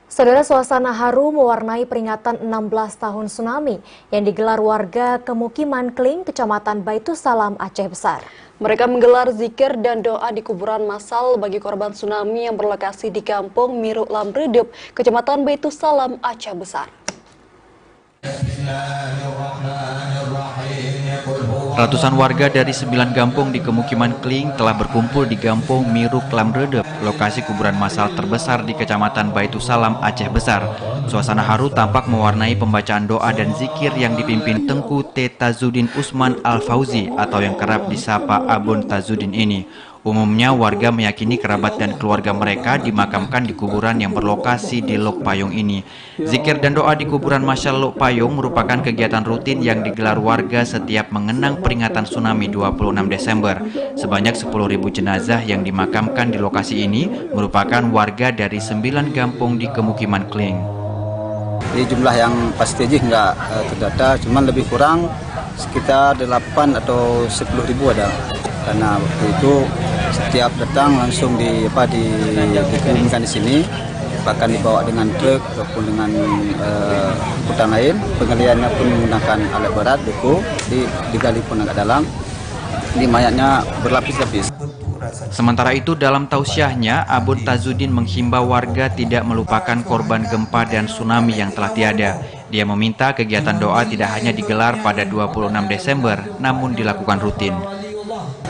Saudara, suasana haru mewarnai peringatan 16 tahun tsunami yang digelar warga Kemukiman Kling, Kecamatan Baitussalam, Aceh Besar. Mereka menggelar zikir dan doa di kuburan massal bagi korban tsunami yang berlokasi di Kampung Miru Lamredep, Kecamatan Baitussalam, Aceh Besar. Ratusan warga dari 9 kampung di Kemukiman Kling telah berkumpul di Kampung Miru Lamredep, lokasi kuburan massal terbesar di Kecamatan Baitussalam, Aceh Besar. Suasana haru tampak mewarnai pembacaan doa dan zikir yang dipimpin Tengku T. Tazuddin Usman Al-Fauzi atau yang kerap disapa Abun Tazuddin ini. Umumnya warga meyakini kerabat dan keluarga mereka dimakamkan di kuburan yang berlokasi di Lok Payung ini. Zikir dan doa di kuburan massal Lok Payung merupakan kegiatan rutin yang digelar warga setiap mengenang peringatan tsunami 26 Desember. Sebanyak 10.000 jenazah yang dimakamkan di lokasi ini merupakan warga dari 9 kampung di Kemukiman Kling. Di jumlah yang pasti aja nggak terdata, cuman lebih kurang sekitar 8 atau 10.000 ada. Karena waktu itu setiap datang langsung dikirimkan di sini, bahkan dibawa dengan truk ataupun dengan angkutan lain. Pengaliannya pun menggunakan alat berat, beku, digali pun agak dalam. Di mayatnya berlapis-lapis. Sementara itu, dalam tausiahnya, Abun Tazuddin menghimbau warga tidak melupakan korban gempa dan tsunami yang telah tiada. Dia meminta kegiatan doa tidak hanya digelar pada 26 Desember, namun dilakukan rutin.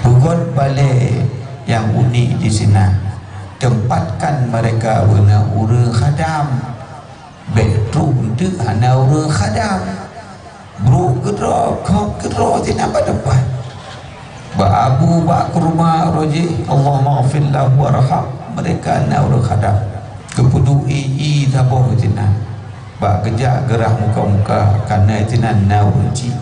Bukan balik yang unik di sini, tempatkan mereka guna ura khadam, bedroom tu hana ura khadam, bro gedro kau gedro di nampak depan, baabu bak kurma roji Allah maafil lahu warham, mereka hana ura khadam, kepudui taboh tina, bak kejak gerah muka-muka karena tina nauji.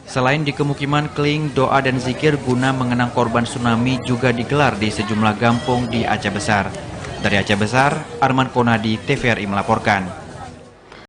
Selain di Kemukiman Kling, doa dan zikir guna mengenang korban tsunami juga digelar di sejumlah kampung di Aceh Besar. Dari Aceh Besar, Arman Konadi, TVRI melaporkan.